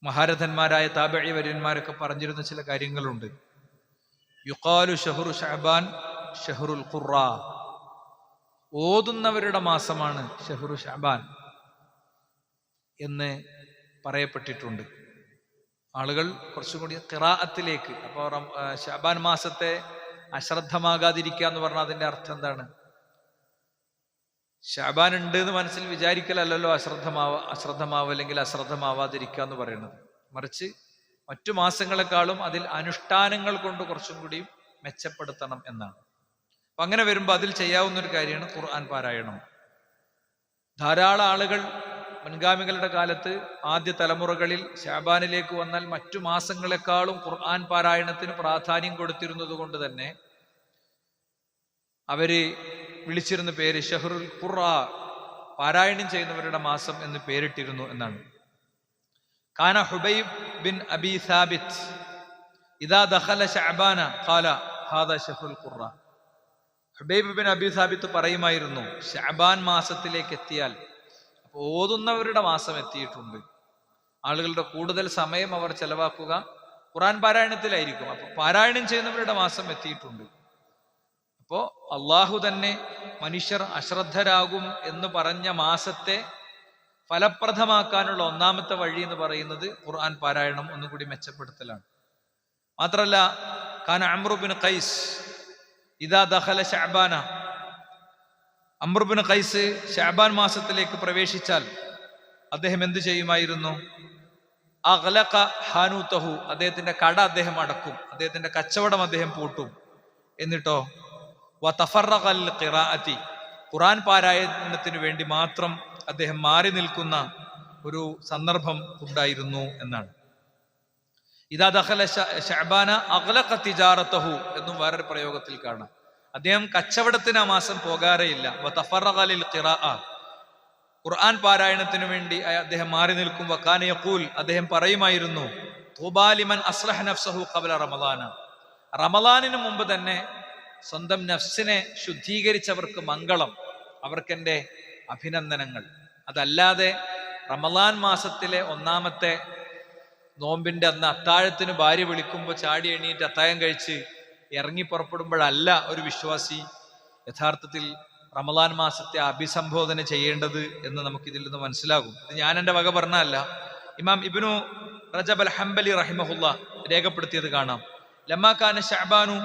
മഹാരഥന്മാരായ താബഈ വര്യന്മാരൊക്കെ പറഞ്ഞിരുന്ന ചില കാര്യങ്ങളുണ്ട്. യുഖാലു ഷഹ്റു ശഅബാൻ ഷഹ്റുൽ ഖുറാ, ഓതുന്നവരുടെ മാസമാണ് ഷഹ്റു ശഅബാൻ എന്ന് പറയപ്പെട്ടിട്ടുണ്ട്. ആളുകൾ കുറച്ചുകൂടി ഖിറാഅത്തിലേക്ക്, അപ്പോൾ ശഅബാൻ മാസത്തെ അശ്രദ്ധമാകാതിരിക്കുക എന്ന് പറഞ്ഞാൽ അതിന്റെ അർത്ഥം എന്താണ്? ശഅബാൻ ഉണ്ട് എന്ന് മനസ്സിൽ വിചാരിക്കലല്ലോ അശ്രദ്ധമാവ് അല്ലെങ്കിൽ അശ്രദ്ധമാവാതിരിക്കുക എന്ന് പറയുന്നത്. മറിച്ച് മറ്റു മാസങ്ങളെക്കാളും അതിൽ അനുഷ്ഠാനങ്ങൾ കൊണ്ട് കുറച്ചും കൂടി മെച്ചപ്പെടുത്തണം എന്നാണ്. അപ്പൊ അങ്ങനെ വരുമ്പോൾ അതിൽ ചെയ്യാവുന്ന ഒരു കാര്യമാണ് ഖുർആൻ പാരായണം. ധാരാളം ആളുകൾ മുൻഗാമികളുടെ കാലത്ത് ആദ്യ തലമുറകളിൽ ശഅബാനിലേക്ക് വന്നാൽ മറ്റു മാസങ്ങളെക്കാളും ഖുർആൻ പാരായണത്തിന് പ്രാധാന്യം കൊടുത്തിരുന്നത് കൊണ്ട് തന്നെ അവര് വിളിച്ചിരുന്ന പേര് ഷഹ്റുൽ ഖുറാ, പാരായണം ചെയ്യുന്നവരുടെ മാസം എന്ന് പേരിട്ടിരുന്നു എന്നാണ്. കാന ഹുബൈബ് ബിൻ അബി സാബിത്ത് ഇദാ ദഖല ശഅബാന ഖാല ഹാദാ ഷഹ്റുൽ ഖുറാ. ഹുബൈബ് ബിൻ അബി സാബിത്ത് പറയുമായിരുന്നു, ശഅബാൻ മാസത്തിലേക്ക് എത്തിയാൽ, അപ്പോൾ ഓതുന്നവരുടെ മാസം എത്തിയിട്ടുണ്ട്, ആളുകളുടെ കൂടുതൽ സമയം അവർ ചെലവാക്കുക ഖുർആൻ പാരായണത്തിലായിരിക്കും, അപ്പൊ പാരായണം ചെയ്യുന്നവരുടെ മാസം എത്തിയിട്ടുണ്ട്. അപ്പോ അള്ളാഹു തന്നെ മനുഷ്യർ അശ്രദ്ധരാകും എന്ന് പറഞ്ഞ മാസത്തെ ഫലപ്രദമാക്കാനുള്ള ഒന്നാമത്തെ വഴി എന്ന് പറയുന്നത് ഖുർആൻ പാരായണം ഒന്നുകൂടി മെച്ചപ്പെടുത്തലാണ്. മാത്രല്ല, കാന അംറു ബിൻ ഖൈസ് ഇദാ ദഖല ശഅബാന, അംറു ബിൻ ഖൈസ് ശഅബാൻ മാസത്തിലേക്ക് പ്രവേശിച്ചാൽ അദ്ദേഹം എന്ത് ചെയ്യുമായിരുന്നു? അഗ്ലഖ ഹാനൂതഹു, അദ്ദേഹത്തിന്റെ കട അദ്ദേഹം അടക്കും, അദ്ദേഹത്തിന്റെ കച്ചവടം അദ്ദേഹം പൂട്ടും. എന്നിട്ടോ വതഫറഖ ലിൽ ഖിറാഅത്തി, ഖുർആൻ പാരായണത്തിന് വേണ്ടി മാത്രം അദ്ദേഹം മാറി നിൽക്കുന്ന ഒരു സന്ദർഭം ഉണ്ടായിരുന്നു എന്നാണ്. ഇദാ ദഖല ശഅബാന അഗ്ലഖ തിജാറതഹു എന്നും വേറൊരു പ്രയോഗത്തിൽ കാണാം. അദ്ദേഹം കച്ചവടത്തിന് ആ മാസം പോകാറേയില്ല. വതഫറഖ ലിൽ ഖിറാഅ, ഖുർആൻ പാരായണത്തിന് വേണ്ടി അദ്ദേഹം മാറി നിൽക്കും. വകാന യഖൂൽ, അദ്ദേഹം പറയുമായിരുന്നു, തൂബാ ലിമൻ അസ്ലഹ നഫ്സഹു ഖബ്ല റമളാന, റമളാനിന് മുമ്പ് തന്നെ സ്വന്തം നഫ്സിനെ ശുദ്ധീകരിച്ചവർക്ക് മംഗളം, അവർക്കെന്റെ അഭിനന്ദനങ്ങൾ. അതല്ലാതെ റമളാൻ മാസത്തിലെ ഒന്നാമത്തെ നോമ്പിന്റെ അന്ന് അത്താഴത്തിന് ഭാര്യ വിളിക്കുമ്പോൾ ചാടി എണീറ്റ് അത്താഴം കഴിച്ച് ഇറങ്ങി പുറപ്പെടുമ്പോഴല്ല ഒരു വിശ്വാസി യഥാർത്ഥത്തിൽ റമളാൻ മാസത്തെ അഭിസംബോധന ചെയ്യേണ്ടത് എന്ന് നമുക്കിതിൽ നിന്ന് മനസ്സിലാകും. ഇത് ഞാൻ എൻ്റെ വക പറഞ്ഞല്ല, ഇമാം ഇബ്നു റജബ് അൽ ഹംബലി റഹിമഹുല്ലാ രേഖപ്പെടുത്തിയത് കാണാം. ലമ്മാ കാന ശഅബാനു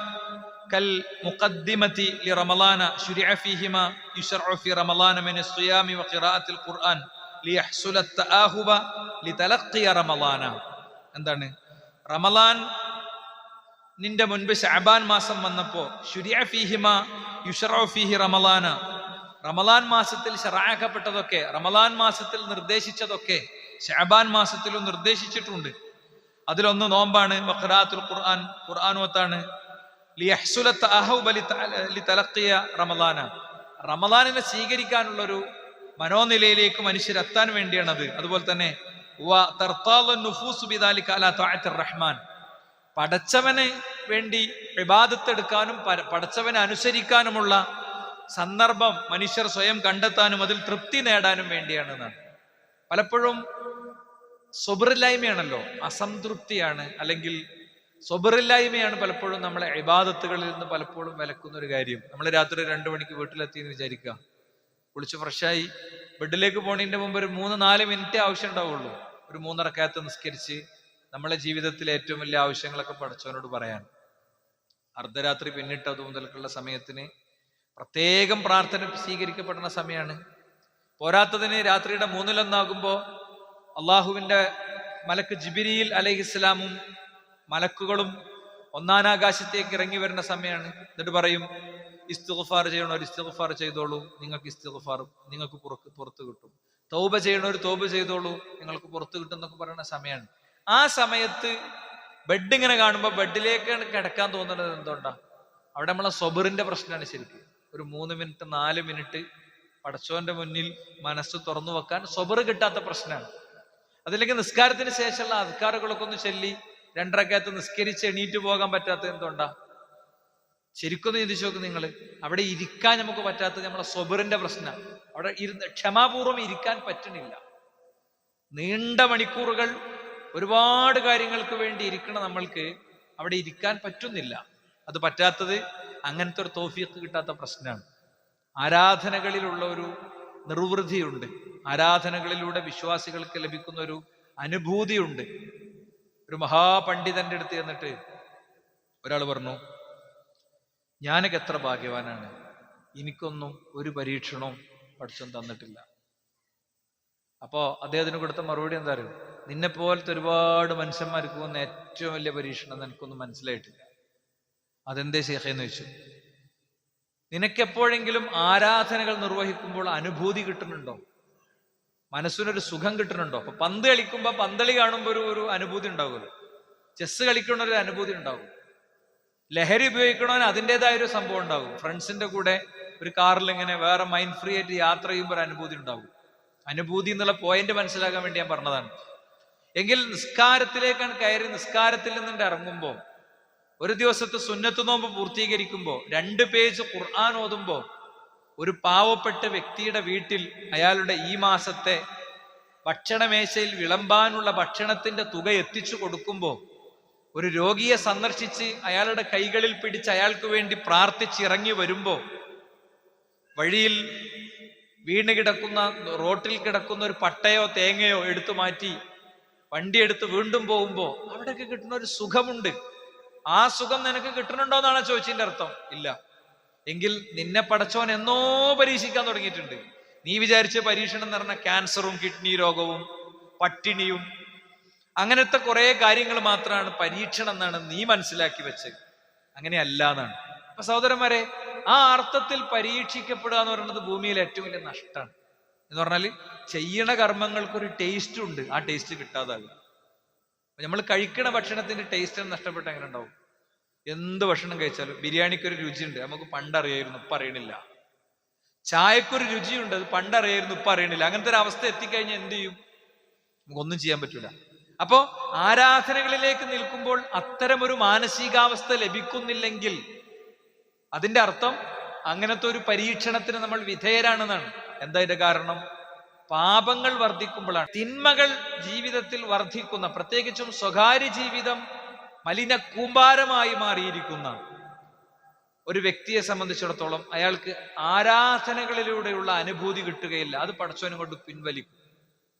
കൽ മുഖദ്ദിമതി ലിറമളാന ശുരിഅ ഫീഹിമാ യുശറഉ ഫീ റമളാന മിൻ അസ്സിയാമി വഖിറാഅത്തിൽ ഖുർആൻ ലിയഹ്സുല അത്തആഹുബ ലിതലഖിയ റമളാന. എന്താണ്? റമളാൻ നിന്റെ മുൻപ് ശഅബാൻ മാസം വന്നപ്പോ ശുരിഅ ഫീഹിമാ യുശറഉ ഫീഹി റമളാന, റമളാൻ മാസത്തിൽ ശറഅക്കപ്പെട്ടതൊക്കെ, റമളാൻ മാസത്തിൽ നിർദ്ദേശിച്ചതൊക്കെ ശഅബാൻ മാസത്തിലും നിർദ്ദേശിച്ചിട്ടുണ്ട്. അതിലൊന്ന് നോമ്പാണ്, വഖിറാഅത്തുൽ ഖുർആൻ, ഖുർആൻ ഓത്താണ്. ലിയഹ്സുല തഅഹുബ ലിതലഖിയ റമളാന, റമളാനിനെ സ്വീകരിക്കാനുള്ളൊരു മനോനിലയിലേക്ക് മനുഷ്യരെത്താൻ വേണ്ടിയാണത്. അതുപോലെ തന്നെ റഹ്മാൻ, പടച്ചവന് വേണ്ടി ഇബാദത്ത് എടുക്കാനും പടച്ചവനെ അനുസരിക്കാനുമുള്ള സന്ദർഭം മനുഷ്യർ സ്വയം കണ്ടെത്താനും അതിൽ തൃപ്തി നേടാനും വേണ്ടിയാണെന്നാണ്. പലപ്പോഴും സ്വബറില്ലായ്മയാണല്ലോ, അസംതൃപ്തിയാണ്, അല്ലെങ്കിൽ സ്വബറില്ലായ്മയാണ് പലപ്പോഴും നമ്മളെ ഇബാദത്തുകളിൽ നിന്ന് പലപ്പോഴും വിലക്കുന്ന ഒരു കാര്യം. നമ്മൾ രാത്രി 2 മണിക്ക് വീട്ടിലെത്തിയെന്ന് വിചാരിക്കുക, കുളിച്ച് ഫ്രഷായി ബെഡിലേക്ക് പോണതിന്റെ മുമ്പ് ഒരു 3-4 മിനിറ്റേ ആവശ്യം ഉണ്ടാവുള്ളൂ. ഒരു 3 റക്അത്ത് നിസ്കരിച്ച് നമ്മളെ ജീവിതത്തിലെ ഏറ്റവും വലിയ ആവശ്യങ്ങളൊക്കെ പടച്ചവനോട് പറയാൻ. അർദ്ധരാത്രി പിന്നിട്ട് അത് മുതൽക്കുള്ള സമയത്തിന് പ്രത്യേകം പ്രാർത്ഥന സ്വീകരിക്കപ്പെടുന്ന സമയമാണ്. പോരാത്തതിന് രാത്രിയുടെ 1/3 അള്ളാഹുവിന്റെ മലക്ക് ജിബ്രീൽ അലൈഹിസ്സലാമും മലക്കുകളും 1ാം ആകാശത്തേക്ക് ഇറങ്ങി വരുന്ന സമയമാണ്. എന്നിട്ട് പറയും, ഇസ്തിഗ്ഫാർ ചെയ്യണവർ ഇസ്തിഗ്ഫാർ ചെയ്തോളൂ, നിങ്ങൾക്ക് ഇസ്തിഗ്ഫാർ, നിങ്ങൾക്ക് പുറത്ത് കിട്ടും. തൗബ ചെയ്യണവർ തൗബ ചെയ്തോളൂ, നിങ്ങൾക്ക് പുറത്ത് കിട്ടും എന്നൊക്കെ പറയുന്ന സമയമാണ്. ആ സമയത്ത് ബെഡ് ഇങ്ങനെ കാണുമ്പോൾ ബെഡിലേക്കാണ് കിടക്കാൻ തോന്നുന്നത്. എന്തുകൊണ്ടാ? അവിടെ നമ്മളെ സ്വബറിന്റെ പ്രശ്നമാണ്. ശരിക്കും ഒരു 3 മിനിറ്റ് 4 മിനിറ്റ് പടച്ചോന്റെ മുന്നിൽ മനസ്സ് തുറന്നു വെക്കാൻ സ്വബർ കിട്ടാത്ത പ്രശ്നമാണ്. അതിലേക്ക് നിസ്കാരത്തിന് ശേഷമുള്ള അദ്കാറുകളൊക്കെ ഒന്ന് ചൊല്ലി 2 റക്അത്ത് നിസ്കരിച്ച് എണീറ്റ് പോകാൻ പറ്റാത്തത് എന്തുകൊണ്ടാ? ശരിക്കൊന്ന് ചിന്തിച്ചു നോക്ക് നിങ്ങൾ. അവിടെ ഇരിക്കാൻ നമുക്ക് പറ്റാത്തത് നമ്മളെ സ്വബറിന്റെ പ്രശ്നം. അവിടെ ക്ഷമാപൂർവ്വം ഇരിക്കാൻ പറ്റണില്ല. നീണ്ട മണിക്കൂറുകൾ ഒരുപാട് കാര്യങ്ങൾക്ക് വേണ്ടി ഇരിക്കണ നമ്മൾക്ക് അവിടെ ഇരിക്കാൻ പറ്റുന്നില്ല. അത് പറ്റാത്തത് അങ്ങനത്തെ ഒരു തൗഫീഖ് കിട്ടാത്ത പ്രശ്നമാണ്. ആരാധനകളിലുള്ള ഒരു നിർവൃതിയുണ്ട്, ആരാധനകളിലൂടെ വിശ്വാസികൾക്ക് ലഭിക്കുന്ന ഒരു അനുഭൂതിയുണ്ട്. ഒരു മഹാപണ്ഡിതന്റെ അടുത്ത് ചെന്നിട്ട് ഒരാൾ പറഞ്ഞു, ഞാനൊക്കെ എത്ര ഭാഗ്യവാനാണ്, എനിക്കൊന്നും ഒരു പരീക്ഷണവും പഠിച്ചൊന്നും തന്നിട്ടില്ല. അപ്പോ അദ്ദേഹത്തിന് കൊടുത്ത മറുപടി എന്താ അറിയോ? നിന്നെ പോലത്തെ ഒരുപാട് മനുഷ്യന്മാർക്ക് പോകുന്ന ഏറ്റവും വലിയ പരീക്ഷണം നിനക്കൊന്നും മനസ്സിലായിട്ടില്ല. അതെന്തേ ശേഖയെന്ന് വെച്ചു, നിനക്കെപ്പോഴെങ്കിലും ആരാധനകൾ നിർവഹിക്കുമ്പോൾ അനുഭൂതി കിട്ടുന്നുണ്ടോ? മനസ്സിനൊരു സുഖം കിട്ടുന്നുണ്ടോ? അപ്പൊ പന്ത് കളിക്കുമ്പോ പന്തളി കാണുമ്പോൾ ഒരു അനുഭൂതി ഉണ്ടാവുമല്ലോ, ചെസ് കളിക്കണ ഒരു അനുഭൂതി ഉണ്ടാവും. ലഹരി ഉപയോഗിക്കണവന് അതിൻ്റെതായ ഒരു സംഭവം ഉണ്ടാവും. ഫ്രണ്ട്സിന്റെ കൂടെ ഒരു കാറിൽ ഇങ്ങനെ വേറെ മൈൻഡ് ഫ്രീ ആയിട്ട് യാത്ര ചെയ്യുമ്പോൾ ഒരു അനുഭൂതി ഉണ്ടാവും. അനുഭൂതി എന്നുള്ള പോയിന്റ് മനസ്സിലാക്കാൻ വേണ്ടി ഞാൻ പറഞ്ഞതാണ്. എങ്കിൽ നിസ്കാരത്തിലേക്കാണ് കയറി നിസ്കാരത്തിൽ നിന്നിട്ട് ഇറങ്ങുമ്പോൾ, ഒരു ദിവസത്തെ സുന്നത്ത് നോമ്പ് പൂർത്തീകരിക്കുമ്പോൾ, 2 പേജ് ഖുർആൻ ഓതുമ്പോൾ, ഒരു പാവപ്പെട്ട വ്യക്തിയുടെ വീട്ടിൽ അയാളുടെ ഈ മാസത്തെ ഭക്ഷണമേശയിൽ വിളമ്പാനുള്ള ഭക്ഷണത്തിന്റെ തുക എത്തിച്ചു കൊടുക്കുമ്പോൾ, ഒരു രോഗിയെ സന്ദർശിച്ച് അയാളുടെ കൈകളിൽ പിടിച്ച് അയാൾക്ക് വേണ്ടി പ്രാർത്ഥിച്ചിറങ്ങി വരുമ്പോൾ, വഴിയിൽ വീണ് കിടക്കുന്ന റോട്ടിൽ കിടക്കുന്ന ഒരു പട്ടയോ തേങ്ങയോ എടുത്തു മാറ്റി വണ്ടിയെടുത്ത് വീണ്ടും പോകുമ്പോൾ അവിടെയൊക്കെ കിട്ടുന്ന ഒരു സുഖമുണ്ട്. ആ സുഖം നിനക്ക് കിട്ടുന്നുണ്ടോ എന്നാണ് ചോദിച്ചതിന്റെ അർത്ഥം. ഇല്ല. എങ്കിൽ നിന്നെ പടച്ചോൻ എന്നോ പരീക്ഷിക്കാൻ തുടങ്ങിയിട്ടുണ്ട്. നീ വിചാരിച്ച പരീക്ഷണം എന്ന് പറഞ്ഞ ക്യാൻസറും കിഡ്നി രോഗവും പട്ടിണിയും അങ്ങനത്തെ കുറെ കാര്യങ്ങൾ മാത്രമാണ് പരീക്ഷണം എന്നാണ് നീ മനസ്സിലാക്കി വെച്ചത്. അങ്ങനെയല്ല എന്നാണ്. അപ്പൊ സഹോദരന്മാരെ, ആ അർത്ഥത്തിൽ പരീക്ഷിക്കപ്പെടുക എന്ന് പറയുന്നത് ഭൂമിയിലെ ഏറ്റവും വലിയ നഷ്ടമാണ്. എന്ന് പറഞ്ഞാൽ ചെയ്യണ കർമ്മങ്ങൾക്കൊരു ടേസ്റ്റ് ഉണ്ട്, ആ ടേസ്റ്റ് കിട്ടാതാകുക. നമ്മൾ കഴിക്കണ ഭക്ഷണത്തിന്റെ ടേസ്റ്റ് നഷ്ടപ്പെട്ട് എങ്ങനെ ഉണ്ടാവും? എന്ത് ഭക്ഷണം കഴിച്ചാലും ബിരിയാണിക്കൊരു രുചിയുണ്ട്, നമുക്ക് പണ്ടറിയായിരുന്നു, ഇപ്പം അറിയണില്ല. ചായക്കൊരു രുചിയുണ്ട്, അത് പണ്ടറിയായിരുന്നു, ഇപ്പം അറിയണില്ല. അങ്ങനത്തെ ഒരു അവസ്ഥ എത്തിക്കഴിഞ്ഞാൽ എന്ത് ചെയ്യും? നമുക്കൊന്നും ചെയ്യാൻ പറ്റൂല. അപ്പോ ആരാധനകളിലേക്ക് നിൽക്കുമ്പോൾ അത്തരം ഒരു മാനസികാവസ്ഥ ലഭിക്കുന്നില്ലെങ്കിൽ അതിന്റെ അർത്ഥം അങ്ങനത്തെ ഒരു പരീക്ഷണത്തിന് നമ്മൾ വിധേയരാണെന്നാണ്. എന്താ ഇതിന്റെ കാരണം? പാപങ്ങൾ വർദ്ധിക്കുമ്പോഴാണ്, തിന്മകൾ ജീവിതത്തിൽ വർദ്ധിക്കുന്ന, പ്രത്യേകിച്ചും സ്വകാര്യ ജീവിതം മലിന കൂമ്പാരമായി മാറിയിരിക്കുന്ന ഒരു വ്യക്തിയെ സംബന്ധിച്ചിടത്തോളം അയാൾക്ക് ആരാധനകളിലൂടെയുള്ള അനുഭൂതി കിട്ടുകയില്ല. അത് പടച്ചവനും കൊണ്ട് പിൻവലിക്കും.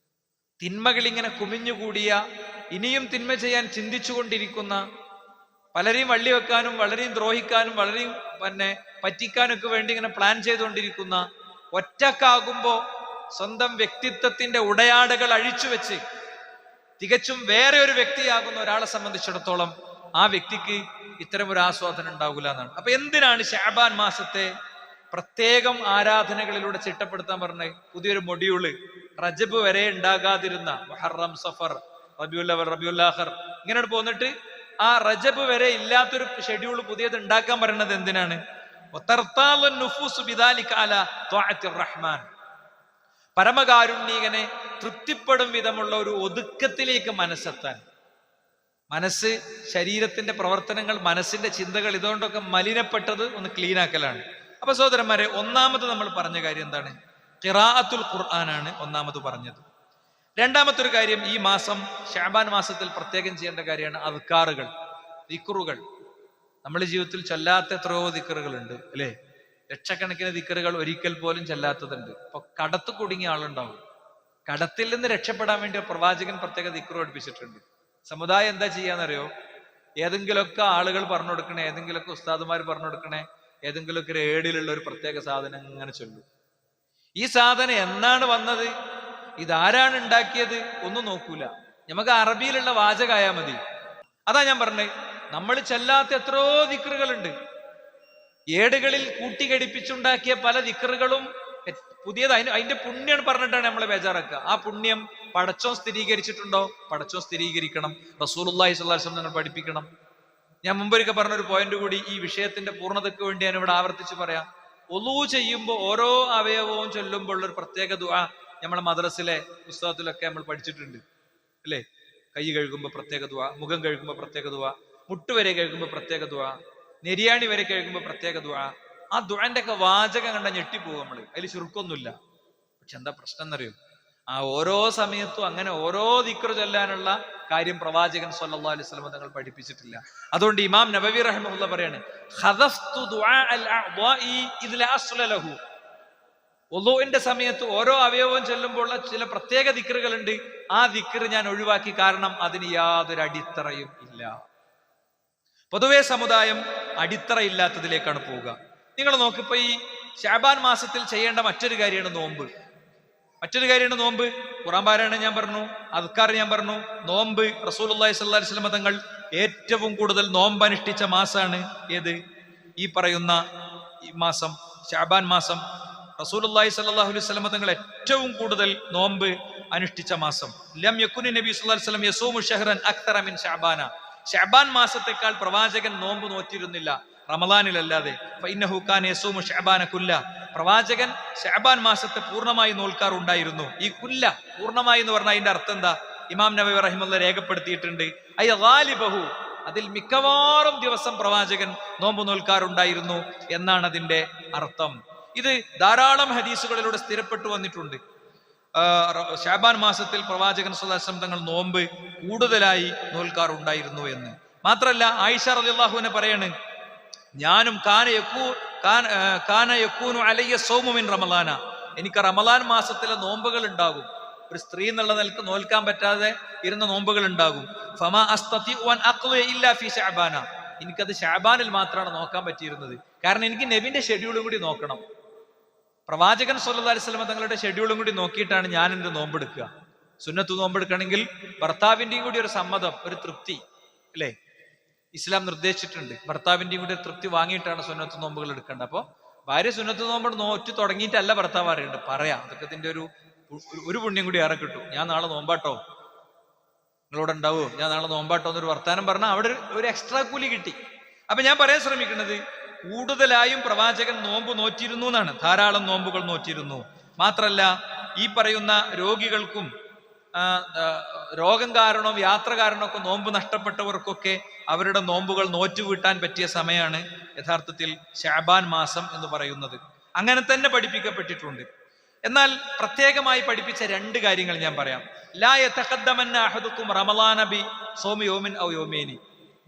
തിന്മകൾ ഇങ്ങനെ കുമിഞ്ഞുകൂടിയ, ഇനിയും തിന്മ ചെയ്യാൻ ചിന്തിച്ചുകൊണ്ടിരിക്കുന്ന, പലരെയും വള്ളി വെക്കാനും വളരെയും ദ്രോഹിക്കാനും വളരെയും പറ്റിക്കാനൊക്കെ വേണ്ടി ഇങ്ങനെ പ്ലാൻ ചെയ്തുകൊണ്ടിരിക്കുന്ന, ഒറ്റക്കാകുമ്പോ സ്വന്തം വ്യക്തിത്വത്തിന്റെ ഉടയാടകൾ അഴിച്ചു വെച്ച് തികച്ചും വേറെ ഒരു വ്യക്തിയാകുന്ന ഒരാളെ സംബന്ധിച്ചിടത്തോളം ആ വ്യക്തിക്ക് ഇത്തരം ഒരു ആസ്വാദനം ഉണ്ടാവില്ല എന്നാണ്. അപ്പൊ എന്തിനാണ് ശഅബാൻ മാസത്തെ പ്രത്യേകം ആരാധനകളിലൂടെ ചിട്ടപ്പെടുത്താൻ പറഞ്ഞത്? പുതിയൊരു മൊഡ്യൂള് റജബ് വരെ ഉണ്ടാകാതിരുന്ന മുഹറം, സഫർ, റബിയുൽ അവൽ, റബിയുൽ ആഖിർ ഇങ്ങനെ പോന്നിട്ട് ആ റജബ് വരെ ഇല്ലാത്തൊരു ഷെഡ്യൂൾ പുതിയത് ഉണ്ടാക്കാൻ പറയുന്നത് എന്തിനാണ്? പരമകാരുണ്യകനെ തൃപ്തിപ്പെടും വിധമുള്ള ഒരു ഒതുക്കത്തിലേക്ക് മനസ്സെത്താൻ. മനസ്സ്, ശരീരത്തിന്റെ പ്രവർത്തനങ്ങൾ, മനസ്സിന്റെ ചിന്തകൾ, ഇതുകൊണ്ടൊക്കെ മലിനപ്പെട്ടത് ഒന്ന് ക്ലീൻ ആക്കലാണ്. അപ്പൊ സഹോദരന്മാരെ, ഒന്നാമത് നമ്മൾ പറഞ്ഞ കാര്യം എന്താണ്? ഖിറാഅത്തുൽ ഖുർആനാണ് ഒന്നാമത് പറഞ്ഞത്. രണ്ടാമത്തെ ഒരു കാര്യം, ഈ മാസം ശഅബാൻ മാസത്തിൽ പ്രത്യേകം ചെയ്യേണ്ട കാര്യമാണ് അദ്കാറുകൾ, ദിക്റുകൾ. നമ്മുടെ ജീവിതത്തിൽ ചൊല്ലാത്ത എത്രയോ ദിക്റുകളുണ്ട് അല്ലേ? ലക്ഷക്കണക്കിന് ദിക്റുകൾ ഒരിക്കൽ പോലും ചൊല്ലാത്തതുണ്ട്. ഇപ്പൊ കടത്ത് കുടുങ്ങിയ ആളുണ്ടാവും. കടത്തിൽ നിന്ന് രക്ഷപ്പെടാൻ വേണ്ടി പ്രവാചകൻ പ്രത്യേക ദിക്റ് പഠിപ്പിച്ചിട്ടുണ്ട്. സമുദായം എന്താ ചെയ്യാന്നറിയോ? ഏതെങ്കിലുമൊക്കെ ആളുകൾ പറഞ്ഞു കൊടുക്കണേ, ഏതെങ്കിലുമൊക്കെ ഉസ്താദുമാർ പറഞ്ഞു കൊടുക്കണേ, ഏതെങ്കിലുമൊക്കെ ഒരു ഏടിലുള്ള ഒരു പ്രത്യേക സാധനം അങ്ങനെ ചൊല്ലും. ഈ സാധനം എന്നാണ് വന്നത്, ഇതാരാണ് ഉണ്ടാക്കിയത് ഒന്നും നോക്കൂല. നമുക്ക് അറബിയിലുള്ള വാചകമായാൽ മതി. അതാ ഞാൻ പറഞ്ഞത്, നമ്മൾ ചെല്ലാത്ത എത്രയോ ദിക്റുകളുണ്ട്. ഏടുകളിൽ കൂട്ടിഘടിപ്പിച്ചുണ്ടാക്കിയ പല ദിക്റുകളും പുതിയത്, അതിന്റെ പുണ്യം പറഞ്ഞിട്ടാണ് നമ്മളെ ബേജാറാക്കുക. ആ പുണ്യം പടച്ചോൻ സ്ഥിരീകരിച്ചിട്ടുണ്ടോ? പടച്ചോൻ സ്ഥിരീകരിക്കണം. റസൂലുള്ളാഹി സ്വല്ലല്ലാഹു അലൈഹി വസല്ലം നിങ്ങൾ പഠിപ്പിക്കണം. ഞാൻ മുമ്പൊരിക്കൽ പറഞ്ഞൊരു പോയിന്റ് കൂടി ഈ വിഷയത്തിന്റെ പൂർണ്ണതയ്ക്ക് വേണ്ടി ഞാൻ ഇവിടെ ആവർത്തിച്ച് പറയാം. ഒളൂ ചെയ്യുമ്പോൾ ഓരോ അവയവവും ചൊല്ലുമ്പോൾ ഒരു പ്രത്യേക ദുആ നമ്മളെ മദ്രസിലെ പുസ്തകത്തിലൊക്കെ നമ്മൾ പഠിച്ചിട്ടുണ്ട് അല്ലേ? കൈ കഴുകുമ്പോൾ പ്രത്യേക ദുആ, മുഖം കഴുകുമ്പോൾ പ്രത്യേക ദുആ, മുട്ടുവരെ കഴുകുമ്പോൾ പ്രത്യേക ദുആ, നെരിയാണി വരെ കഴുകുമ്പോൾ പ്രത്യേക ദുആ. ആ ദുആന്റെ ഒക്കെ വാചകം കണ്ട ഞെട്ടിപ്പോകും നമ്മള്. അതിൽ ചുരുക്കൊന്നുമില്ല. പക്ഷെ എന്താ പ്രശ്നം എന്നറിയോ? ആ ഓരോ സമയത്തും അങ്ങനെ ഓരോ ദിക്ർ ചൊല്ലാനുള്ള കാര്യം പ്രവാചകൻ സല്ലല്ലാഹു അലൈഹി വസല്ലം തങ്ങൾ പഠിപ്പിച്ചിട്ടില്ല. അതുകൊണ്ട് ഇമാം നബവി റഹിമഹുല്ലാഹ് പറയാണ്, ഖദഫ്തു ദുആ അൽ അഅ്ദാഇ ഇദ് ലാ അസ്ല ലഹു. വുളൂഇന്റെ സമയത്ത് ഓരോ അവയവവും ചെല്ലുമ്പോൾ ചില പ്രത്യേക ദിക്റുകളുണ്ട്, ആ ദിക്ർ ഞാൻ ഒഴിവാക്കി, കാരണം അതിന് യാതൊരു അടിത്തറയും ഇല്ല. പൊതുവെ സമുദായം അടിത്തറ ഇല്ലാത്തതിലേക്കാണ് പോവുക. നിങ്ങൾ നോക്കിപ്പോ ഈ ശഅബാൻ മാസത്തിൽ ചെയ്യേണ്ട മറ്റൊരു കാര്യമാണ് നോമ്പ്. ഖുർആൻ പാരായണം ഞാൻ പറഞ്ഞു, അദ്കാർ ഞാൻ പറഞ്ഞു. നോമ്പ് റസൂലുള്ളാഹി സ്വല്ലല്ലാഹു അലൈഹി വസല്ലം തങ്ങൾ ഏറ്റവും കൂടുതൽ നോമ്പ് അനുഷ്ഠിച്ച മാസമാണ് ഏത്? ഈ പറയുന്ന ഈ മാസം, ശഅബാൻ മാസം. റസൂലുള്ളാഹി സ്വല്ലല്ലാഹു അലൈഹി വസല്ലം തങ്ങൾ ഏറ്റവും കൂടുതൽ നോമ്പ് അനുഷ്ഠിച്ച മാസം. ലം യകുനി നബി സ്വല്ലല്ലാഹു അലൈഹി വസല്ലം യസൂമു ശഹ്റൻ അക്തറ മിൻ ശഅബാന. ശഅബാൻ മാസത്തെക്കാൾ പ്രവാചകൻ നോമ്പ് നോറ്റിരുന്നില്ല, റമളാനിലല്ലാതെ. ഫഇന്നഹു കാന യസൂമു ശഅബാന കുല്ല. പ്രവാചകൻ ശഅബാൻ മാസത്തെ പൂർണ്ണമായി നോൽക്കാറുണ്ടായിരുന്നു. ഈ കുല്ല പൂർണ്ണമായി എന്ന് പറഞ്ഞാൽ അതിന്റെ അർത്ഥം എന്താ? ഇമാം നബവി റഹിമഹുല്ലാഹ് രേഖപ്പെടുത്തിയിട്ടുണ്ട്, അയ ഗാലിബഹു, അതിൽ മിക്കവാറും ദിവസം പ്രവാചകൻ നോമ്പ് നോൽക്കാറുണ്ടായിരുന്നു എന്നാണ് അതിന്റെ അർത്ഥം. ഇത് ധാരാളം ഹദീസുകളിലൂടെ സ്ഥിരപ്പെട്ടു വന്നിട്ടുണ്ട്. ശഅബാൻ മാസത്തിൽ പ്രവാചകൻ സ്വല്ലല്ലാഹു അലൈഹി വസല്ലം തങ്ങൾ നോമ്പ് കൂടുതലായി നോൽക്കാറുണ്ടായിരുന്നു എന്ന്. മാത്രല്ല ആയിഷ റളിയല്ലാഹു അൻഹ പറയാണ്, ഞാനും കാന യകൂനു അലയ്യ സൗമു മിൻ റമളാന, എനിക്ക് റമളാൻ മാസത്തിലെ നോമ്പുകൾ ഉണ്ടാകും. ഒരു സ്ത്രീ എന്നുള്ള നിലക്ക് നോൽക്കാൻ പറ്റാതെ ഇരുന്ന നോമ്പുകൾ ഉണ്ടാകും. ഫമാ അസ്തതിഉ അൻ അഖ്ളി ഇല്ലാ ഫീ ശഅബാന, എനിക്കത് ശഅബാനിൽ മാത്രമാണ് നോക്കാൻ പറ്റിയിരുന്നത്. കാരണം എനിക്ക് നബിന്റെ ഷെഡ്യൂളും കൂടി നോക്കണം. പ്രവാചകൻ സല്ലല്ലാഹു അലൈഹി വസല്ലം തങ്ങളുടെ ഷെഡ്യൂളും കൂടി നോക്കിയിട്ടാണ് ഞാൻ എൻ്റെ നോമ്പെടുക്കുക. സുന്നത്ത് നോമ്പെടുക്കണമെങ്കിൽ ഭർത്താവിന്റെയും കൂടി ഒരു സമ്മതം, ഒരു തൃപ്തി അല്ലേ ഇസ്ലാം നിർദ്ദേശിച്ചിട്ടുണ്ട്. ഭർത്താവിന്റെയും കൂടി തൃപ്തി വാങ്ങിയിട്ടാണ് സുന്നത്ത് നോമ്പുകൾ എടുക്കേണ്ടത്. അപ്പോൾ ഭാര്യ സുന്നത്ത് നോമ്പ് നോറ്റ് തുടങ്ങിയിട്ടല്ല ഭർത്താവ് അറിയേണ്ടത്, പറയാം. അതൊക്കെ ഇതിന്റെ ഒരു പുണ്യം കൂടി ഏറെ കിട്ടും. ഞാൻ നാളെ നോമ്പാട്ടോ, നിങ്ങളോട് ഉണ്ടാവോ, ഞാൻ നാളെ നോമ്പാട്ടോ എന്നൊരു വർത്താനം പറഞ്ഞാൽ അവിടെ ഒരു എക്സ്ട്രാ കൂലി കിട്ടി. അപ്പൊ ഞാൻ പറയാൻ ശ്രമിക്കുന്നത്, കൂടുതലായും പ്രവാചകൻ നോമ്പ് നോറ്റിരുന്നു എന്നാണ്. ധാരാളം നോമ്പുകൾ നോറ്റിരുന്നു. മാത്രല്ല ഈ പറയുന്ന രോഗികൾക്കും രോഗം കാരണവും യാത്ര കാരണമൊക്കെ നോമ്പ് നഷ്ടപ്പെട്ടവർക്കൊക്കെ അവരുടെ നോമ്പുകൾ നോറ്റുവീട്ടാൻ പറ്റിയ സമയമാണ് യഥാർത്ഥത്തിൽ ശഅബാൻ മാസം എന്ന് പറയുന്നത്. അങ്ങനെ തന്നെ പഠിപ്പിക്കപ്പെട്ടിട്ടുണ്ട്. എന്നാൽ പ്രത്യേകമായി പഠിപ്പിച്ച രണ്ട് കാര്യങ്ങൾ ഞാൻ പറയാം. ലാ യതഖദ്ദമന്ന അഹദുക്കും റമളാന ബി സൗമി യൗമിൻ ഔ യൗമൈനി.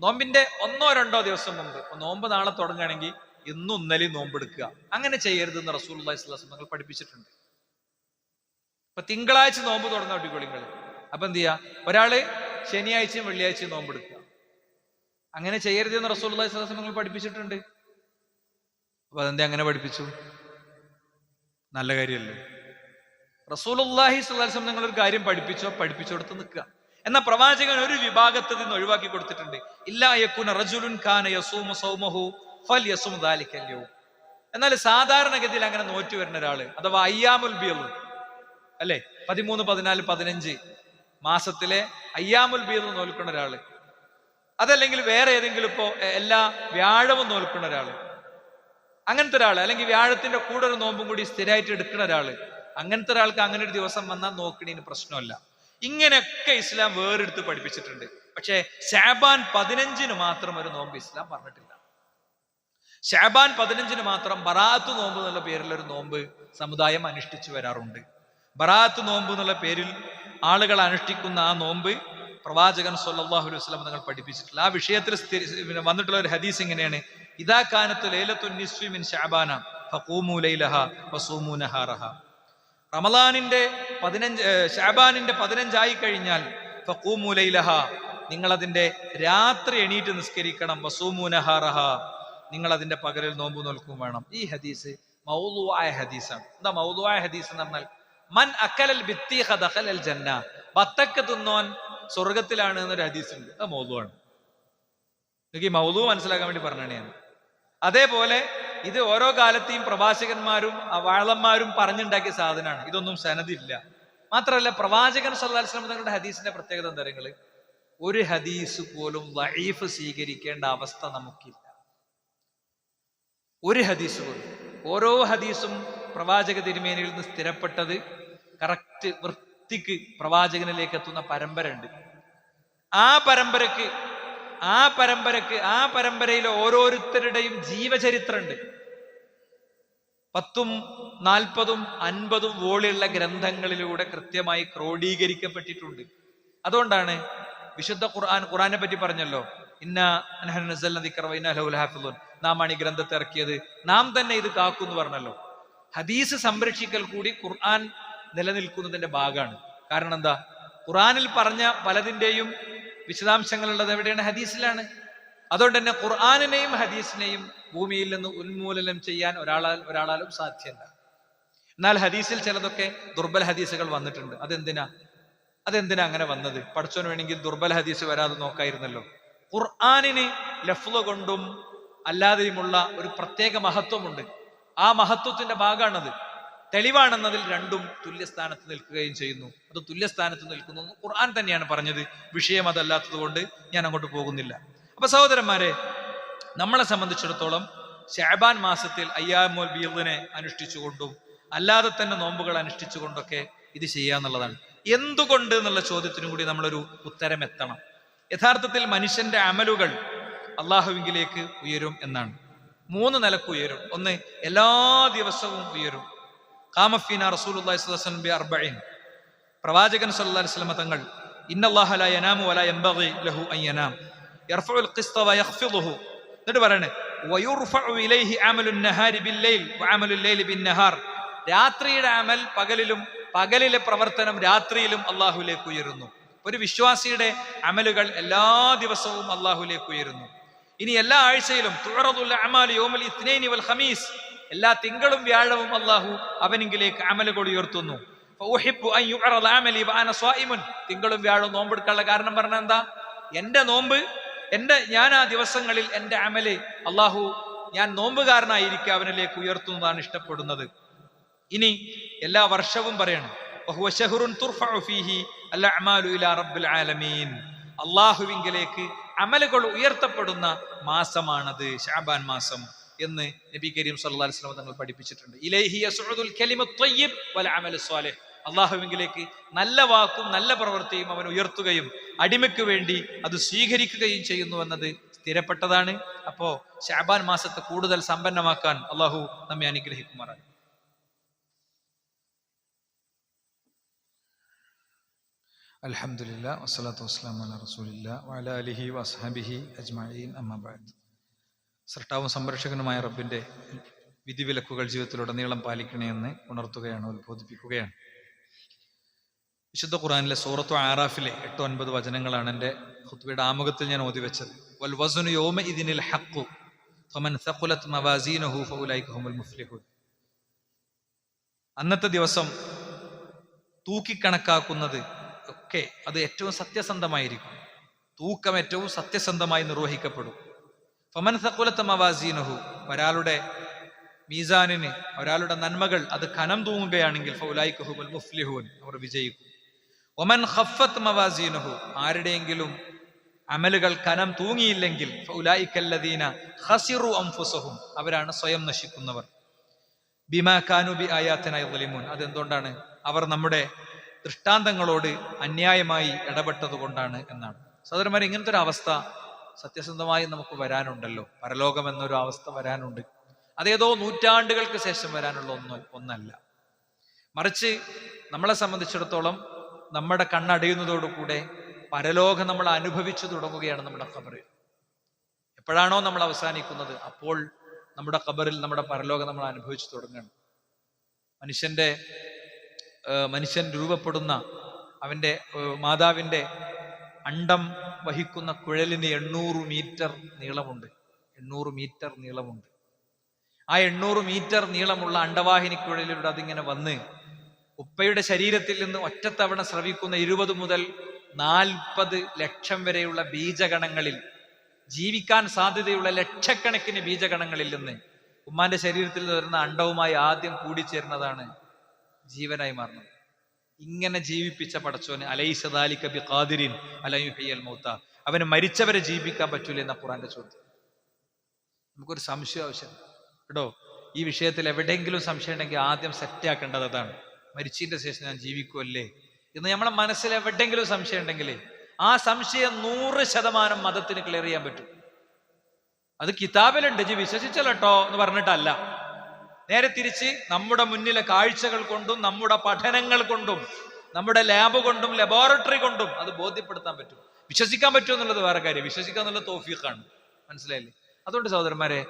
നോമ്പിന്റെ 1-2 ദിവസം മുമ്പ്, നോമ്പ് നാളെ തുടങ്ങുകയാണെങ്കിൽ ഇന്നും ഇന്നലെയും നോമ്പെടുക്കുക, അങ്ങനെ ചെയ്യരുതെന്ന് റസൂലുള്ളാഹി സ്വല്ലല്ലാഹു അലൈഹി വസല്ലം പഠിപ്പിച്ചിട്ടുണ്ട്. ഇപ്പൊ തിങ്കളാഴ്ച നോമ്പ് തുടങ്ങാൻ അടിപൊളികൾ. അപ്പൊ എന്ത് ചെയ്യാ, ഒരാള് ശനിയാഴ്ചയും വെള്ളിയാഴ്ചയും നോമ്പെടുക്കുക, അങ്ങനെ ചെയ്യരുതെന്ന് റസൂലുള്ളാഹി സ്വല്ലല്ലാഹു അലൈഹി വസല്ലം പഠിപ്പിച്ചിട്ടുണ്ട്. അപ്പൊ അതെന്താ അങ്ങനെ പഠിപ്പിച്ചു? നല്ല കാര്യമല്ലേ? റസൂലുള്ളാഹി സ്വല്ലല്ലാഹു അലൈഹി വസല്ലം നിങ്ങളൊരു കാര്യം പഠിപ്പിച്ചോടത്ത് നിൽക്കുക. എന്നാൽ പ്രവാചകൻ ഒരു വിഭാഗത്തിൽ നിന്ന് ഒഴിവാക്കി കൊടുത്തിട്ടുണ്ട്. ഇല്ലാ യകുന റജുലുൻ കാന യസൂമു സൗമഹു ഫൽയസും ദാലിക്കൽ യൗം. എന്നാൽ സാധാരണഗതിയിൽ അങ്ങനെ നോറ്റു വരുന്ന ഒരാള്, അഥവാ അയ്യാമുൽ ബീദ് അല്ലെ, 13, 14, 15 മാസത്തിലെ അയ്യാമുൽ ബീദ് നോൽക്കുന്ന ഒരാള്, അതല്ലെങ്കിൽ വേറെ ഏതെങ്കിലും ഇപ്പോ എല്ലാ വ്യാഴവും നോൽക്കുന്ന ഒരാള്, അങ്ങനത്തെ ഒരാള്, അല്ലെങ്കിൽ വ്യാഴത്തിന്റെ കൂടെ ഒരു നോമ്പും കൂടി സ്ഥിരമായിട്ട് എടുക്കുന്ന ഒരാള്, അങ്ങനത്തെ ഒരാൾക്ക് അങ്ങനെ ഒരു ദിവസം വന്നാൽ നോക്കണേന് പ്രശ്നമല്ല. ഇങ്ങനെയൊക്കെ ഇസ്ലാം വേറെടുത്ത് പഠിപ്പിച്ചിട്ടുണ്ട്. പക്ഷേ ശഅബാൻ 15 മാത്രം ഒരു നോമ്പ് ഇസ്ലാം പറഞ്ഞിട്ടില്ല. ശഅബാൻ 15 മാത്രം ബറാഅത്ത് നോമ്പ് എന്നുള്ള പേരിൽ ഒരു നോമ്പ് സമുദായം അനുഷ്ഠിച്ചു വരാറുണ്ട്. ബറാഅത്ത് നോമ്പ് എന്നുള്ള പേരിൽ ആളുകൾ അനുഷ്ഠിക്കുന്ന ആ നോമ്പ് പ്രവാചകൻ സ്വല്ലല്ലാഹു അലൈഹി വസല്ലം തങ്ങൾ പഠിപ്പിച്ചിട്ടില്ല. ആ വിഷയത്തിൽ വന്നിട്ടുള്ള ഒരു ഹദീസ് ഇങ്ങനെയാണ്, ഇദാ കാനത്തു ലൈലത്തുൻ നിസ്ഫി മിൻ ശഅബാന ഫഖൂമു ലൈലഹാ വസൂമു നഹാറഹാ. റമളാനിന്റെ 15 ശഅബാനിന്റെ 15 ആയി കഴിഞ്ഞാൽ ഫഖൂമു ലൈലഹാ, നിങ്ങൾ അതിന്റെ രാത്രി എണീറ്റ് നിസ്കരിക്കണം, വസൂമു നഹാറഹാ, നിങ്ങൾ അതിന്റെ പകലിൽ നോമ്പ് നോൽക്കും വേണം. ഈ ഹദീസ് മൗദൂആയ ഹദീസാണ്. എന്താ മൗദൂആയ ഹദീസ് എന്ന് പറഞ്ഞാൽ, മൻ അക്കലൽ ബിത്തീഖ ദഖലൽ ജന്ന, ബത്തക്ക തിന്നോൻ സ്വർഗത്തിലാണ് എന്നൊരു ഹദീസ് ഉണ്ട്. അത് മൗദൂആണ്. എനിക്ക് ഈ മൗദൂ മനസ്സിലാക്കാൻ വേണ്ടി പറഞ്ഞാണ് ഞാൻ. അതേപോലെ ഇത് ഓരോ കാലത്തെയും പ്രവാചകന്മാരും വാളന്മാരും പറഞ്ഞുണ്ടാക്കിയ സാധനമാണ്. ഇതൊന്നും സനദില്ല. മാത്രമല്ല പ്രവാചകൻ സല്ലല്ലാഹു അലൈഹി വസല്ലം തങ്ങളുടെ ഹദീസിന്റെ പ്രത്യേകത എന്താ പറയുക, ഒരു ഹദീസ് പോലും ദഈഫ് സ്വീകരിക്കേണ്ട അവസ്ഥ നമുക്കില്ല. ഒരു ഹദീസ് പോലും. ഓരോ ഹദീസും പ്രവാചക തിരുമേനിയിൽ നിന്ന് സ്ഥിരപ്പെട്ടത് കറക്റ്റ് വൃത്തിക്ക് പ്രവാചകനിലേക്ക് എത്തുന്ന പരമ്പര ഉണ്ട്. ആ പരമ്പരയിലെ ഓരോരുത്തരുടെയും ജീവചരിത്രമുണ്ട്. 10ഉം 40ഉം 50ഉം വോളിയുള്ള ഗ്രന്ഥങ്ങളിലൂടെ കൃത്യമായി ക്രോഡീകരിക്കപ്പെട്ടിട്ടുണ്ട്. അതുകൊണ്ടാണ് വിശുദ്ധ ഖുർആനെ പറ്റി പറഞ്ഞല്ലോ, നാം ആണ് ഈ ഗ്രന്ഥത്തെ ഇറക്കിയത്, നാം തന്നെ ഇത് കാക്കുന്നു പറഞ്ഞല്ലോ. ഹദീസ് സംരക്ഷിക്കൽ കൂടി ഖുർആൻ നിലനിൽക്കുന്നതിന്റെ ഭാഗമാണ്. കാരണം എന്താ? ഖുർആനിൽ പറഞ്ഞ പലതിന്റെയും വിശദാംശങ്ങളുള്ളത് എവിടെയാണ്? ഹദീസിലാണ്. അതുകൊണ്ട് തന്നെ ഖുർആനിനെയും ഹദീസിനെയും ഭൂമിയിൽ നിന്ന് ഉന്മൂലനം ചെയ്യാൻ ഒരാളാലും സാധ്യമല്ല. എന്നാൽ ഹദീസിൽ ചിലതൊക്കെ ദുർബല ഹദീസുകൾ വന്നിട്ടുണ്ട്. അതെന്തിനാ അങ്ങനെ വന്നത്? പഠിച്ചോന് വേണമെങ്കിൽ ദുർബല ഹദീസ് വരാതെ നോക്കായിരുന്നല്ലോ. ഖുർആനിന് ലഫ്ള് കൊണ്ടും അല്ലാതെയുമുള്ള ഒരു പ്രത്യേക മഹത്വമുണ്ട്. ആ മഹത്വത്തിന്റെ ഭാഗമാണത്, തെളിവാണെന്നതിൽ രണ്ടും തുല്യസ്ഥാനത്ത് നിൽക്കുകയും ചെയ്യുന്നു. അത് തുല്യസ്ഥാനത്ത് നിൽക്കുന്നു ഖുർആൻ തന്നെയാണ് പറഞ്ഞത്. വിഷയം അതല്ലാത്തത് കൊണ്ട് ഞാൻ അങ്ങോട്ട് പോകുന്നില്ല. അപ്പൊ സഹോദരന്മാരെ, നമ്മളെ സംബന്ധിച്ചിടത്തോളം ശഅബാൻ മാസത്തിൽ അയ്യാമുൽ ബീദിനെ അനുഷ്ഠിച്ചുകൊണ്ടും അല്ലാതെ തന്നെ നോമ്പുകൾ അനുഷ്ഠിച്ചുകൊണ്ടൊക്കെ ഇത് ചെയ്യാന്നുള്ളതാണ്. എന്തുകൊണ്ട് എന്നുള്ള ചോദ്യത്തിനും കൂടി നമ്മളൊരു ഉത്തരം എത്തണം. യഥാർത്ഥത്തിൽ മനുഷ്യന്റെ അമലുകൾ അള്ളാഹുവിലേക്ക് ഉയരും എന്നാണ്. 3 നിലക്ക് ഉയരും. ഒന്ന്, എല്ലാ ദിവസവും ഉയരും. ഖാമഫീന റസൂലുള്ളാഹി സ്വല്ലല്ലാഹു അലൈഹി വസല്ലം ബി 40. പ്രവാചകൻ സ്വല്ലല്ലാഹു അലൈഹി വസല്ലം തങ്ങൾ ഇന്നല്ലാഹ ലാ യനാമു വലാ യൻബഗി ലഹു അൻ യനാം യർഫഉൽ ഖിസ്ത വയഖ്ഫിദുഹു. എന്നിട്ട് പറയണേ, വയുർഫഉ ഇലൈഹി അമലുൻ നഹാരി ബില്ലൈൽ വഅമലുൽ ലൈലി ബിന്നഹാർ. രാത്രിയുടെ അമൽ പകലിലും പകലിലെ പ്രവർത്തനം രാത്രിയിലും അള്ളാഹുലേക്ക് ഉയരുന്നു. ഒരു വിശ്വാസിയുടെ അമലുകൾ എല്ലാ ദിവസവും അള്ളാഹുലേക്ക് ഉയരുന്നു. ഇനി എല്ലാ ആഴ്ചയിലും തുഅറദുൽ അഅമാലു യൗമൽ ഇത്നൈനി വൽ ഖമീസ്, എല്ലാ തിങ്കളും വ്യാഴവും അള്ളാഹു അവനിലേക്ക് അമലുകൾ ഉയർത്തുന്നു. ഫഉഹിബ്ബു അൻ യുഅറദ അമലി വഅന സ്വായിമുൻ. തിങ്കളും വ്യാഴവും നോമ്പെടുക്കാനുള്ള കാരണം പറഞ്ഞാൽ എന്താ? എന്റെ നോമ്പ്, ഞാൻ ആ ദിവസങ്ങളിൽ എന്റെ അമല് അള്ളാഹു, ഞാൻ നോമ്പുകാരനായിരിക്കും അവനിലേക്ക് ഉയർത്തുന്നതാണ് ഇഷ്ടപ്പെടുന്നത്. ഇനി എല്ലാ വർഷവും പറയണം, വഹുവ ശഹ്റുൻ തുർഫഉ ഫീഹി അൽ അഅമാലു ഇലാ റബ്ബിൽ ആലമീൻ. അള്ളാഹുവിങ്കലേക്ക് അമലുകൾ ഉയർത്തപ്പെടുന്ന മാസമാണത് ശഅബാൻ മാസം എന്ന് നബി കരീം സല്ലല്ലാഹു അലൈഹി വസല്ലം തങ്ങൾ പഠിപ്പിച്ചിട്ടുണ്ട്. ഇലൈഹി യസ്ഉദുൽ കലിമു ത്വയ്യിബ് വൽ അമലു സ്വാലിഹ്. അള്ളാഹുവിങ്കിലേക്ക് നല്ല വാക്കും നല്ല പ്രവൃത്തിയും അവൻ ഉയർത്തുകയും അടിമയ്ക്ക് വേണ്ടി അത് സ്വീകരിക്കുകയും ചെയ്യുന്നു എന്നത് സ്ഥിരപ്പെട്ടതാണ്. അപ്പോ ശഅബാൻ മാസത്തെ കൂടുതൽ സമ്പന്നമാക്കാൻ അള്ളാഹു നമ്മെ അനുഗ്രഹിക്കുമാറാണ്. അൽഹംദുലില്ലാ വസ്സലാത്തു വസ്സലാമു അലാ റസൂലില്ലാ വഅലാ ആലിഹി വഅസ്ഹാബിഹി അജ്മഈൻ. അമ്മാ ബഅദ്. സൃഷ്ടാവും സംരക്ഷകനുമായ റബ്ബിന്റെ വിധിവിലക്കുകൾ ജീവിതത്തിലുടനീളം പാലിക്കണേ എന്ന് ഉണർത്തുകയാണ്, ഉത്ബോധിപ്പിക്കുകയാണ്. വിശുദ്ധ ഖുർആനിലെ സൂറത്തു ആറാഫിലെ 8-9 വചനങ്ങളാണ് എൻ്റെ ഖുത്ബയുടെ ആമുഖത്തിൽ ഞാൻ ഓതി വെച്ചത്. വൽ വസ്നു യൗമഇദിനിൽ ഹഖ് ഫമൻ സഖുലത് മവാസീനുഹു ഫഉലൈക ഹുമുൽ മുഫ്ലിഹൂൻ. അന്നത്തെ ദിവസം തൂക്കിക്കണക്കാക്കുന്നത് ഒക്കെ അത് ഏറ്റവും സത്യസന്ധമായിരിക്കും. തൂക്കം ഏറ്റവും സത്യസന്ധമായി നിർവഹിക്കപ്പെടും. ഫമൻ സഖുലത് മവാസീനുഹു, ഒരാളുടെ മീസാനിന്, ഒരാളുടെ നന്മകൾ അത് കനം തൂങ്ങുകയാണെങ്കിൽ ഫൗലൈക ഹുമുൽ മുഫ്ലിഹൂൻ, അവർ വിജയിക്കും. ഒമൻ ഖഫ്ഫത് മവാസീനുഹു, ആരുടെയെങ്കിലും അമലുകൾ കനം തൂങ്ങിയില്ലെങ്കിൽ ഫൗലൈകല്ലദീന ഖസിറു അൻഫുസഹും, അവരാണ് സ്വയം നശിക്കുന്നവർ. ബിമാ കാനു ബി ആയാതിനാ യദ്ലിമൂൻ, അതെന്തുകൊണ്ടാണ്? അവർ നമ്മുടെ ദൃഷ്ടാന്തങ്ങളോട് അന്യായമായി ഇടപെട്ടത് കൊണ്ടാണ് എന്നാണ്. സഹോദരന്മാരെ, ഇങ്ങനത്തെ ഒരു അവസ്ഥ സത്യസന്ധമായി നമുക്ക് വരാനുണ്ടല്ലോ. പരലോകം എന്നൊരു അവസ്ഥ വരാനുണ്ട്. അതേതോ നൂറ്റാണ്ടുകൾക്ക് ശേഷം വരാനുള്ള ഒന്നല്ല. മറിച്ച് നമ്മളെ സംബന്ധിച്ചിടത്തോളം നമ്മുടെ കണ്ണടയുന്നതോടുകൂടെ പരലോകം നമ്മൾ അനുഭവിച്ചു തുടങ്ങുകയാണ്. നമ്മുടെ ഖബറിൽ എപ്പോഴാണോ നമ്മൾ അവസാനിക്കുന്നത്, അപ്പോൾ നമ്മുടെ ഖബറിൽ നമ്മുടെ പരലോകം നമ്മൾ അനുഭവിച്ചു തുടങ്ങുകയാണ്. മനുഷ്യൻ രൂപപ്പെടുന്ന അവൻ്റെ മാതാവിൻ്റെ അണ്ഡം വഹിക്കുന്ന കുഴലിന് 800 മീറ്റർ നീളമുണ്ട്. 800 മീറ്റർ നീളമുണ്ട്. ആ 800 മീറ്റർ നീളമുള്ള അണ്ഡവാഹിനി കുഴലിലൂടെ അതിങ്ങനെ വന്ന് ഉപ്പയുടെ ശരീരത്തിൽ നിന്ന് ഒറ്റത്തവണ സ്രവിക്കുന്ന 20 മുതൽ 40 ലക്ഷം വരെയുള്ള ബീജഗണങ്ങളിൽ, ജീവിക്കാൻ സാധ്യതയുള്ള ലക്ഷക്കണക്കിന് ബീജഗണങ്ങളിൽ നിന്ന് ഉമ്മാന്റെ ശരീരത്തിൽ വരുന്ന അണ്ഡവുമായി ആദ്യം കൂടിച്ചേരുന്നതാണ് ജീവനായി മാറുന്നത്. ഇങ്ങനെ ജീവിപ്പിച്ച പടച്ചോന് അലൈസ ദാലിക ബിഖാദിരിൻ അലാ യുഹ്യിൽ മൗത, അവന് മരിച്ചവരെ ജീവിപ്പിക്കാൻ പറ്റൂല എന്ന ഖുർആന്റെ ചോദ്യം. നമുക്കൊരു സംശയം ആവശ്യം കേട്ടോ. ഈ വിഷയത്തിൽ എവിടെയെങ്കിലും സംശയം ഉണ്ടെങ്കിൽ ആദ്യം സെറ്റാക്കേണ്ടത് അതാണ്. മരിച്ചതിന്റെ ശേഷം ഞാൻ ജീവിക്കുമല്ലേ എന്ന് നമ്മളെ മനസ്സിൽ എവിടെയെങ്കിലും സംശയം ഉണ്ടെങ്കിൽ ആ സംശയം 100% മതത്തിന് ക്ലിയർ ചെയ്യാൻ പറ്റും. അത് കിതാബിലുണ്ട്, ജി വിശ്വസിച്ചല്ലോ എന്ന് പറഞ്ഞിട്ടല്ല. നേരെ തിരിച്ച് നമ്മുടെ മുന്നിലെ കാഴ്ചകൾ കൊണ്ടും നമ്മുടെ പഠനങ്ങൾ കൊണ്ടും നമ്മുടെ ലാബ് കൊണ്ടും ലബോറട്ടറി കൊണ്ടും അത് ബോധ്യപ്പെടുത്താൻ പറ്റും. വിശ്വസിക്കാൻ പറ്റും എന്നുള്ളത് വേറെ കാര്യം. വിശ്വസിക്കുക എന്നുള്ളത് തൗഫീഖാണ്. മനസ്സിലായില്ലേ? അതുകൊണ്ട് സഹോദരന്മാരെ,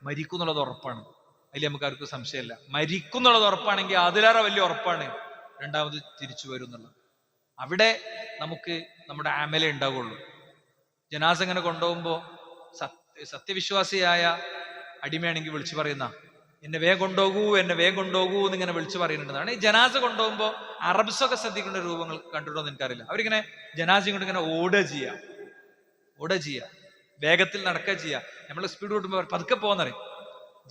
മരിക്കും എന്നുള്ളത് ഉറപ്പാണ്. അതിൽ നമുക്ക് ആർക്കും സംശയമില്ല. മരിക്കും എന്നുള്ളത് ഉറപ്പാണെങ്കിൽ അതിലേറെ വലിയ ഉറപ്പാണ് രണ്ടാമത് തിരിച്ചു വരും എന്നുള്ളത്. അവിടെ നമുക്ക് നമ്മുടെ അമലേ ഉണ്ടാവുള്ളൂ. ജനാസ ഇങ്ങനെ കൊണ്ടുപോകുമ്പോൾ സത്യവിശ്വാസിയായ അടിമയാണെങ്കിൽ വിളിച്ചു പറയുന്ന എന്നെ വേഗം കൊണ്ടുപോകൂ, എന്നെ വേഗം കൊണ്ടുപോകൂ എന്നിങ്ങനെ വിളിച്ചു പറയുന്നുണ്ടെന്നാണ്. ഈ ജനാസ കൊണ്ടുപോകുമ്പോൾ അറബ്സൊക്കെ ശ്രദ്ധിക്കേണ്ട രൂപങ്ങൾ കണ്ടിട്ടുണ്ടോ എന്ന് എനിക്കറിയില്ല. അവരിങ്ങനെ ജനാസയും കൊണ്ട് ഇങ്ങനെ ഓടുക ചെയ്യുക, വേഗത്തിൽ നടക്കുക ചെയ്യുക. നമ്മൾ സ്പീഡ് കൂട്ടുമ്പോൾ പതുക്കെ പോകുന്നറിയും.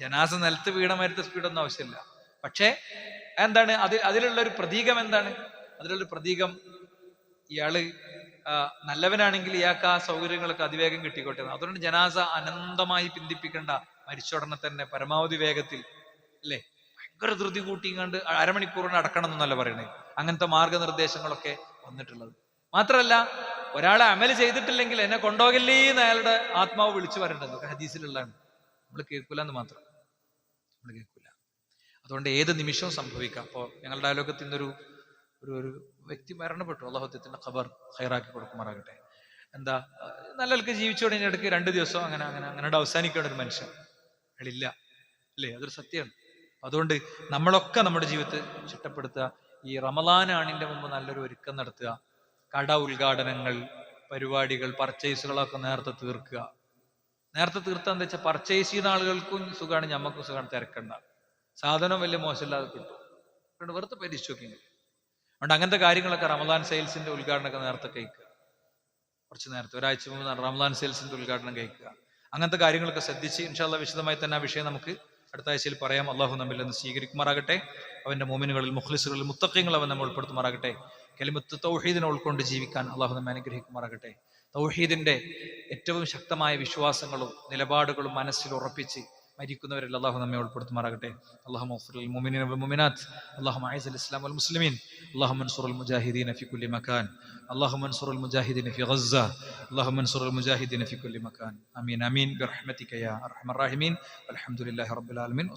ജനാസ നിലത്ത് വീണമാരത്തെ സ്പീഡൊന്നും ആവശ്യമില്ല. പക്ഷേ എന്താണ് അതിലുള്ളൊരു പ്രതീകം എന്താണ്? അതിലുള്ളൊരു പ്രതീകം ഇയാള് നല്ലവനാണെങ്കിൽ ഇയാൾക്ക് ആ സൗകര്യങ്ങളൊക്കെ അതിവേഗം കിട്ടിക്കോട്ടെ. അതുകൊണ്ട് ജനാസ അനന്തമായി പിന്തിപ്പിക്കേണ്ട, മരിച്ചുടനെ തന്നെ പരമാവധി വേഗത്തിൽ, അല്ലേ, ഭയങ്കര ധൃതി കൂട്ടിങ്ങാണ്ട് അരമണിക്കൂറിന് അടക്കണം എന്നല്ല പറയണേ. അങ്ങനത്തെ മാർഗനിർദ്ദേശങ്ങളൊക്കെ വന്നിട്ടുള്ളത്. മാത്രമല്ല, ഒരാളെ അമല് ചെയ്തിട്ടില്ലെങ്കിൽ എന്നെ കൊണ്ടുപോകില്ലേ എന്ന് അയാളുടെ ആത്മാവ് വിളിച്ചു പറയേണ്ടത് ഹദീസിലുള്ളതാണ്. നമ്മൾ കേൾക്കൂല എന്ന് മാത്രം, നമ്മൾ കേൾക്കൂല. അതുകൊണ്ട് ഏത് നിമിഷവും സംഭവിക്കാം. അപ്പോൾ ഞങ്ങളുടെ അയലോകത്തിൽ നിന്നൊരു ഒരു വ്യക്തി മരണപ്പെട്ടു. അല്ലാഹുവിന്റെ ഖബർ ഖൈറാക്കി കൊടുക്കുമാറാകട്ടെ. എന്താ, നല്ലവർക്ക് ജീവിച്ചോടെ ഇടയ്ക്ക് 2 ദിവസം അങ്ങനെ അവസാനിക്കേണ്ട ഒരു മനുഷ്യൻ അയാളില്ല, അല്ലേ? അതൊരു സത്യമാണ്. അതുകൊണ്ട് നമ്മളൊക്കെ നമ്മുടെ ജീവിതത്തിൽ ചിട്ടപ്പെടുത്തുക. ഈ റമളാനാണിന്റെ മുമ്പ് നല്ലൊരു ഒരുക്കം നടത്തുക. കട ഉദ്ഘാടനങ്ങൾ, പരിപാടികൾ, പർച്ചേസുകളൊക്കെ നേരത്തെ തീർക്കുക. നേരത്തെ തീർത്താൽ എന്താ വെച്ചാൽ പർച്ചേസ് ചെയ്യുന്ന ആളുകൾക്കും സുഖമാണ്, ഞമ്മക്കും സുഖമാണ്. തിരക്കണ്ട, സാധനം വലിയ മോശമില്ലാതെ കിട്ടും. അതുകൊണ്ട് വെറുതെ പരിശോധിച്ചു നോക്കി. അതുകൊണ്ട് അങ്ങനത്തെ കാര്യങ്ങളൊക്കെ റമളാൻ സെയിൽസിന്റെ ഉദ്ഘാടനമൊക്കെ നേരത്തെ കഴിക്കുക. കുറച്ച് നേരത്തെ, ഒരാഴ്ച മുമ്പ് റമളാൻ സെയിൽസിന്റെ ഉദ്ഘാടനം കഴിക്കുക. അങ്ങനത്തെ കാര്യങ്ങളൊക്കെ ശ്രദ്ധിച്ച് ഇൻഷാ അല്ലാഹ് വിശദമായി തന്നെ ആ വിഷയം നമുക്ക് അടുത്ത ആഴ്ചയിൽ പറയാം. അള്ളാഹു നമ്മിൽ നിന്ന് സ്വീകരിക്കുമാറാകട്ടെ. അവന്റെ മോമിനുകളിൽ, മുഖ്ലിസുകളിൽ, മുത്തഖീങ്ങളിൽ അവൻ നമ്മൾ ഉൾപ്പെടുത്തുമാറാകട്ടെ. കലിമത്ത് തൗഹീദിനെ ഉൾക്കൊണ്ട് ജീവിക്കാൻ അള്ളാഹു നമ്മെ അനുഗ്രഹിക്കുമാറാകട്ടെ. തൗഹീദിന്റെ ഏറ്റവും ശക്തമായ വിശ്വാസങ്ങളും നിലപാടുകളും മനസ്സിൽ ഉറപ്പിച്ച് മരിക്കുന്നവരിൽ അള്ളാഹു നമ്മെ ഉൾപ്പെടുത്തുമാറാകട്ടെ. അല്ലാഹുമ്മ ഗ്ഫിർ ലിൽ മുഅ്മിനീന വൽ മുഅ്മിനാത്ത്, അല്ലാഹുമ്മ അഇസ്ൽ ഇസ്ലാം വൽ മുസ്ലിമീൻ, അല്ലാഹുമ്മ അൻസുറിൽ മുജാഹിദീന ഫി കുല്ലി മകാൻ, അല്ലാഹുമ്മ അൻസുറിൽ മുജാഹിദീന ഫി ഗസ്സ, അല്ലാഹുമ്മ അൻസുറിൽ മുജാഹിദീന ഫി കുല്ലി മകാൻ. ആമീൻ ആമീൻ ബിറഹ്മതിക യാ അർഹമർ റഹീമീൻ. വൽഹംദുലില്ലാഹി റബ്ബിൽ ആലമീൻ.